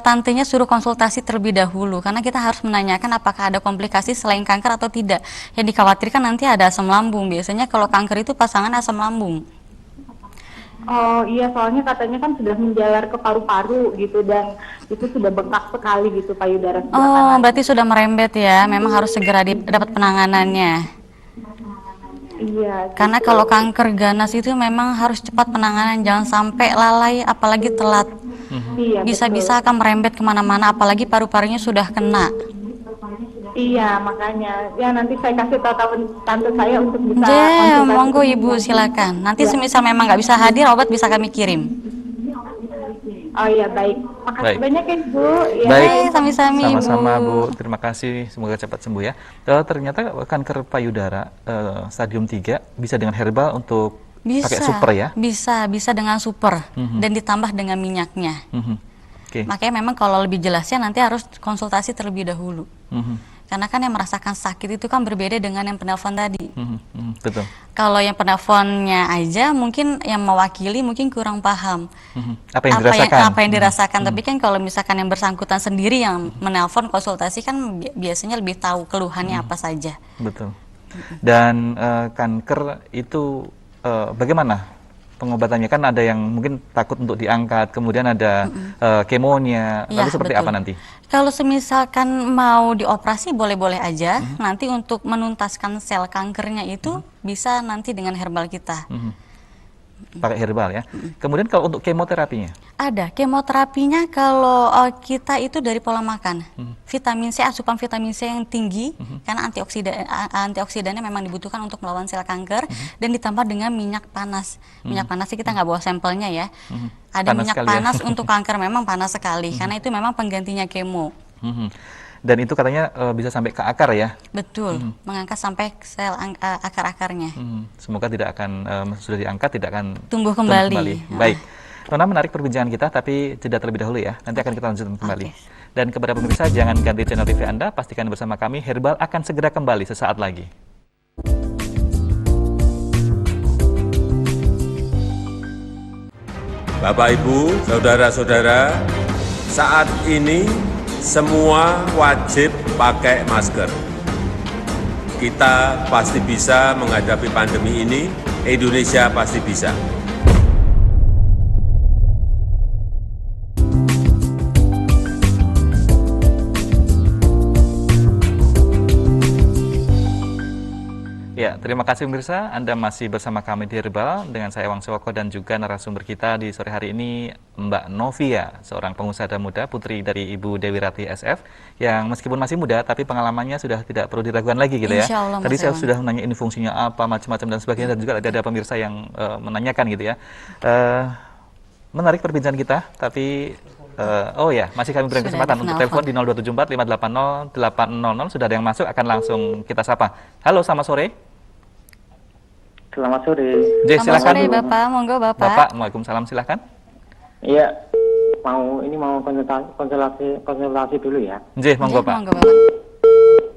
tantenya suruh konsultasi terlebih dahulu, karena kita harus menanyakan apakah ada komplikasi selain kanker atau tidak. Yang dikhawatirkan nanti ada asam lambung. Biasanya kalau kanker itu pasangan asam lambung. Oh iya, soalnya katanya kan sudah menjalar ke paru-paru gitu, dan itu sudah bengkak sekali gitu payudara sebelah Oh, kanan. berarti sudah merembet ya. Memang harus segera dapat penanganannya. Iya. Karena kalau kanker ganas itu memang harus cepat penanganan, jangan sampai lalai, apalagi telat. Iya, Bisa-bisa akan merembet kemana-mana, apalagi paru-parunya sudah kena. iya, makanya ya nanti saya kasih tahu tante saya untuk bisa Monggo Ibu silakan. Nanti semisal memang nggak bisa hadir, obat bisa kami kirim. Oh iya, baik. Makasih Baik. banyak ya Ibu. Ya. Baik, Sami-sami Ibu. sama-sama Bu. Terima kasih, semoga cepat sembuh ya. Ternyata kanker payudara stadium 3 bisa dengan herbal untuk pakai super ya? Bisa dengan super dan ditambah dengan minyaknya. Oke. Makanya memang kalau lebih jelasnya nanti harus konsultasi terlebih dahulu. Karena kan yang merasakan sakit itu kan berbeda dengan yang penelpon tadi. Betul. Kalau yang penelponnya aja mungkin yang mewakili mungkin kurang paham Apa yang dirasakan? apa yang dirasakan. Tapi kan kalau misalkan yang bersangkutan sendiri yang menelpon konsultasi kan biasanya lebih tahu keluhannya apa saja. Betul. Dan kanker itu bagaimana pengobatannya? Kan ada yang mungkin takut untuk diangkat, kemudian ada kemonya, lalu seperti apa nanti? Kalau semisalkan mau dioperasi boleh-boleh aja, nanti untuk menuntaskan sel kankernya itu bisa nanti dengan herbal kita. Pakai herbal ya. Kemudian kalau untuk kemoterapinya? Ada, kemoterapinya kalau kita itu dari pola makan. Vitamin C, asupan vitamin C yang tinggi, karena antioksidannya memang dibutuhkan untuk melawan sel kanker, dan ditambah dengan minyak panas. Minyak panasnya kita nggak bawa sampelnya ya. Ada Panas minyak sekali ya. panas untuk kanker, memang panas sekali, karena itu memang penggantinya kemo. Dan itu katanya bisa sampai ke akar ya? Betul, mengangkat sampai sel akar-akarnya. Semoga tidak akan, sudah diangkat, tidak akan Tumbuh kembali. Baik. Nona, menarik perbincangan kita, tapi jeda terlebih dahulu ya. Nanti akan kita lanjutkan kembali. Dan kepada pemirsa, jangan ganti channel TV Anda, pastikan bersama kami, Herbal akan segera kembali sesaat lagi. Bapak, Ibu, saudara-saudara, saat ini semua wajib pakai masker. Kita pasti bisa menghadapi pandemi ini, Indonesia pasti bisa. Ya, terima kasih pemirsa, Anda masih bersama kami di Herbal dengan saya Wang Sewoko dan juga narasumber kita di sore hari ini Mbak Novia, seorang pengusaha muda, putri dari Ibu Dewi Rati SF, yang meskipun masih muda tapi pengalamannya sudah tidak perlu diragukan lagi gitu ya. Insya Allah, Tadi Mas saya Ewan. sudah menanya ini fungsinya apa, macam-macam dan sebagainya, dan juga ada pemirsa yang menanyakan gitu ya. Menarik perbincangan kita, tapi oh ya, masih kami berikan Sudah kesempatan ada untuk telepon di 0274 580 800. Sudah ada yang masuk, akan langsung kita sapa. Halo, selamat sore. Selamat sore. J, Selamat silakan. sore Bapak, monggo Bapak. Bapak, Waalaikumsalam, silakan. Iya, mau konsultasi dulu ya. J, monggo Pak. Monggo Bapak.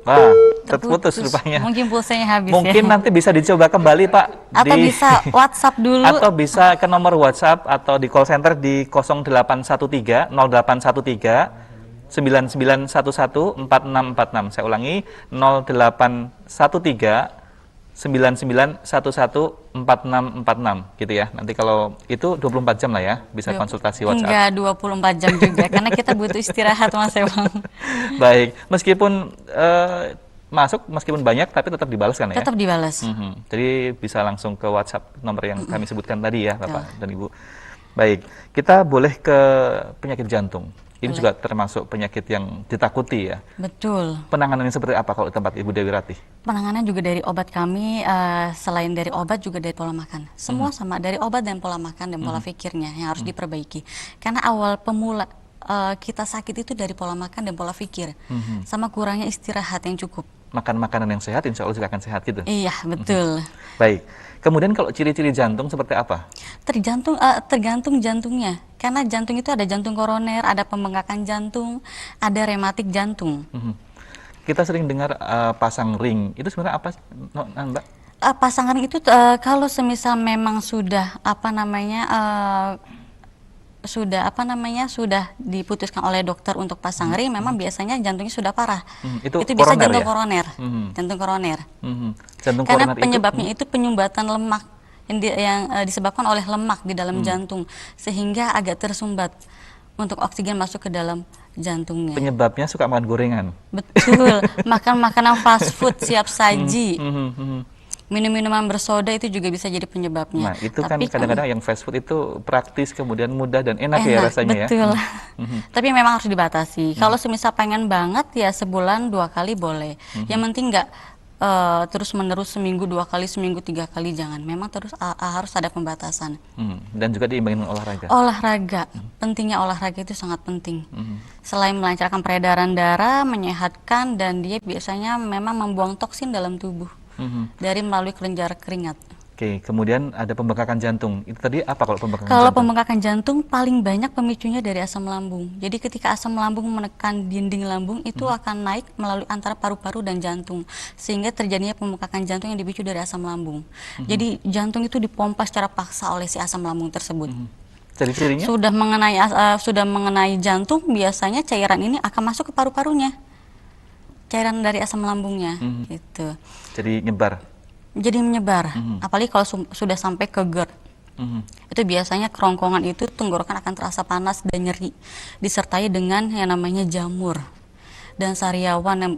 Wah, terputus rupanya. Mungkin pulsanya habis Mungkin ya. nanti bisa dicoba kembali Pak. Atau bisa WhatsApp dulu. Atau bisa ke nomor WhatsApp atau di call center di 0813 0813 9911 4646. Saya ulangi, 0813 9911 4646 gitu ya. Nanti kalau itu 24 jam lah ya, bisa konsultasi WhatsApp. Enggak 24 jam juga, karena kita butuh istirahat Mas Ewang. Baik, meskipun masuk, meskipun banyak, tapi tetap dibalas kan ya? Tetap dibalas. Jadi bisa langsung ke WhatsApp nomor yang kami sebutkan tadi ya, Bapak dan Ibu. Baik, kita boleh ke penyakit jantung. Ini juga termasuk penyakit yang ditakuti ya. Betul. Penanganannya seperti apa kalau di tempat Ibu Dewi Ratih? Penanganan juga dari obat kami, selain dari obat juga dari pola makan. Semua sama, dari obat dan pola makan dan pola pikirnya yang harus diperbaiki. Karena awal pemula kita sakit itu dari pola makan dan pola pikir, sama kurangnya istirahat yang cukup. makan makanan yang sehat, insya Allah juga akan sehat gitu. Iya, betul. Baik. Kemudian kalau ciri-ciri jantung seperti apa? Tergantung jantungnya. Karena jantung itu ada jantung koroner, ada pembengkakan jantung, ada rematik jantung. Kita sering dengar pasang ring. Itu sebenarnya apa, Mbak? Pasang ring itu kalau semisal memang sudah sudah diputuskan oleh dokter untuk pasang ring, memang biasanya jantungnya sudah parah. Itu bisa koroner jantung ya? koroner. Jantung koroner. Jantung Karena koroner penyebabnya itu penyumbatan lemak yang disebabkan oleh lemak di dalam jantung, sehingga agak tersumbat untuk oksigen masuk ke dalam jantungnya. Penyebabnya suka makan gorengan. Betul, makan makanan fast food siap saji. Minum-minuman bersoda itu juga bisa jadi penyebabnya. Nah, itu kan kadang-kadang yang fast food itu praktis, kemudian mudah dan enak ya rasanya betul. ya. Tapi memang harus dibatasi. Kalau semisal pengen banget ya sebulan 2 kali boleh. Yang penting nggak terus menerus seminggu 2 kali, seminggu 3 kali, jangan. Memang terus harus ada pembatasan. Dan juga diimbangi dengan olahraga. Olahraga, pentingnya olahraga itu sangat penting. Selain melancarkan peredaran darah, menyehatkan, dan dia biasanya memang membuang toksin dalam tubuh. Dari melalui kelenjar keringat. Oke, kemudian ada pembengkakan jantung. Itu tadi apa kalau pembengkakan Kalau jantung? pembengkakan jantung paling banyak pemicunya dari asam lambung. Jadi ketika asam lambung menekan dinding lambung itu akan naik melalui antara paru-paru dan jantung, sehingga terjadinya pembengkakan jantung yang dipicu dari asam lambung. Jadi jantung itu dipompa secara paksa oleh si asam lambung tersebut. Ciri-cirinya? Sudah mengenai jantung, biasanya cairan ini akan masuk ke paru-parunya. Cairan dari asam lambungnya gitu. Jadi nyebar. Jadi menyebar, apalagi kalau sudah sampai ke GERD. Itu biasanya kerongkongan itu tenggorokan akan terasa panas dan nyeri, disertai dengan yang namanya jamur dan sariawan yang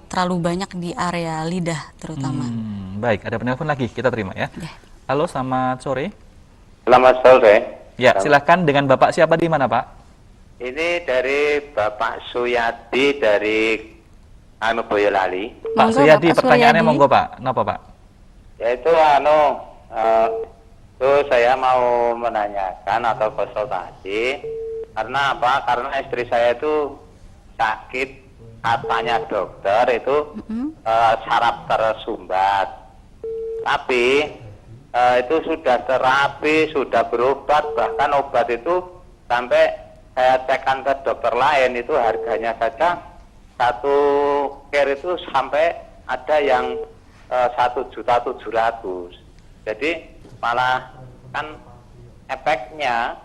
terlalu banyak di area lidah terutama. Baik, ada penelpon lagi, kita terima ya. Halo, selamat sore. Selamat sore. Ya, silakan, dengan Bapak siapa di mana, Pak? Ini dari Bapak Suyadi dari Boyolali. Pak Monggo, Suyadi, Bapak pertanyaannya Suryadi. monggo Pak. Kenapa Pak? Yaitu saya mau menanyakan atau konsultasi karena apa? Karena istri saya itu sakit, katanya dokter itu saraf tersumbat. Tapi itu sudah terapi, sudah berobat, bahkan obat itu sampai saya cekkan ke dokter lain itu harganya saja 1 care itu sampai ada yang 1.700.000. Jadi malah kan efeknya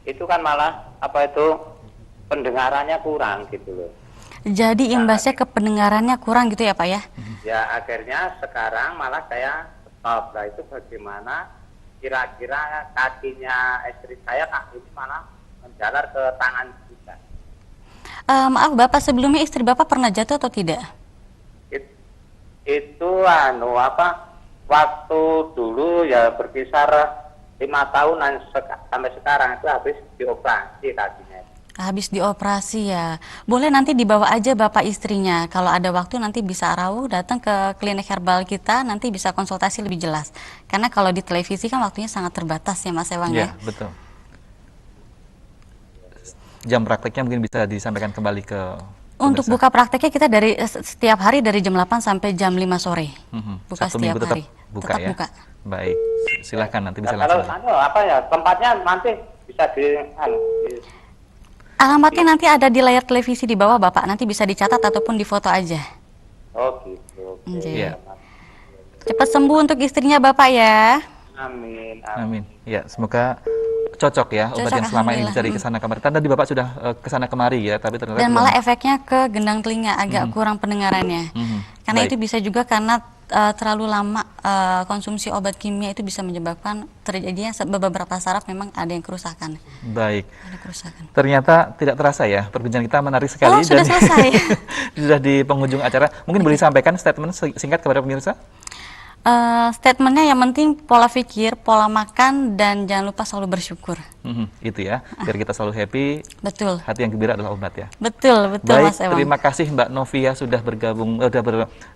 itu kan malah pendengarannya kurang gitu loh. Jadi imbasnya ke pendengarannya kurang gitu ya Pak ya? Ya akhirnya sekarang malah saya stop. Nah itu bagaimana kira-kira kakinya istri saya ini malah menjalar ke tangan kita. Maaf Bapak, sebelumnya istri Bapak pernah jatuh atau tidak? Itu waktu dulu ya berkisar 5 tahunan sampai sekarang itu habis dioperasi kakinya. Habis dioperasi ya. Boleh nanti dibawa aja Bapak istrinya. Kalau ada waktu nanti bisa datang ke klinik herbal kita, nanti bisa konsultasi lebih jelas. Karena kalau di televisi kan waktunya sangat terbatas ya Mas Ewang ya. Iya, betul. Jam prakteknya mungkin bisa disampaikan kembali ke Untuk buka prakteknya kita dari setiap hari dari jam 8 sampai jam 5 sore. Buka Sabtu setiap Minggu tetap hari. buka tetap ya. buka. Baik, silahkan nanti bisa Kalau langsung. tempatnya nanti bisa Alamatnya nanti ada di layar televisi di bawah Bapak. Nanti bisa dicatat ataupun difoto aja. Oh gitu. Iya. Cepat sembuh untuk istrinya Bapak ya. Amin. Amin. Ya, semoga cocok ya obat Cocok, yang selama ini alhamdulillah. dicari kesana kemari. Tadi Bapak sudah kesana kemari ya, tapi ternyata Dan belum. malah efeknya ke gendang telinga, agak kurang pendengarannya. Karena Baik. itu bisa juga karena terlalu lama konsumsi obat kimia itu bisa menyebabkan terjadinya beberapa saraf memang ada yang kerusakan. Baik. Ada kerusakan. Ternyata tidak terasa ya, perbincangan kita menarik sekali. Oh, sudah selesai. Sudah di penghujung acara. Mungkin boleh sampaikan statement singkat kepada pemirsa? Statementnya yang penting pola pikir, pola makan, dan jangan lupa selalu bersyukur. Itu ya, biar kita selalu happy. Betul. Hati yang gembira adalah obat ya. Betul, Baik, Mas Ewang. terima kasih Mbak Novia sudah bergabung,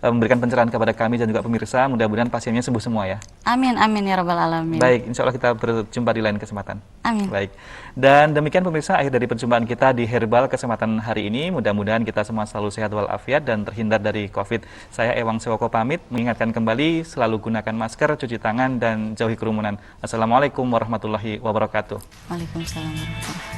memberikan pencerahan kepada kami dan juga pemirsa. Mudah-mudahan pasiennya sembuh semua ya. Amin, amin ya rabbal alamin. Baik, insya Allah kita berjumpa di lain kesempatan. Amin. Baik, dan demikian pemirsa akhir dari perjumpaan kita di Herbal Kesempatan hari ini. Mudah-mudahan kita semua selalu sehat walafiat dan terhindar dari COVID. Saya Ewang Sewoko pamit, mengingatkan kembali selalu gunakan masker, cuci tangan, dan jauhi kerumunan. Assalamualaikum warahmatullahi wabarakatuh. Waalaikumsalam warahmatullahi wabarakatuh.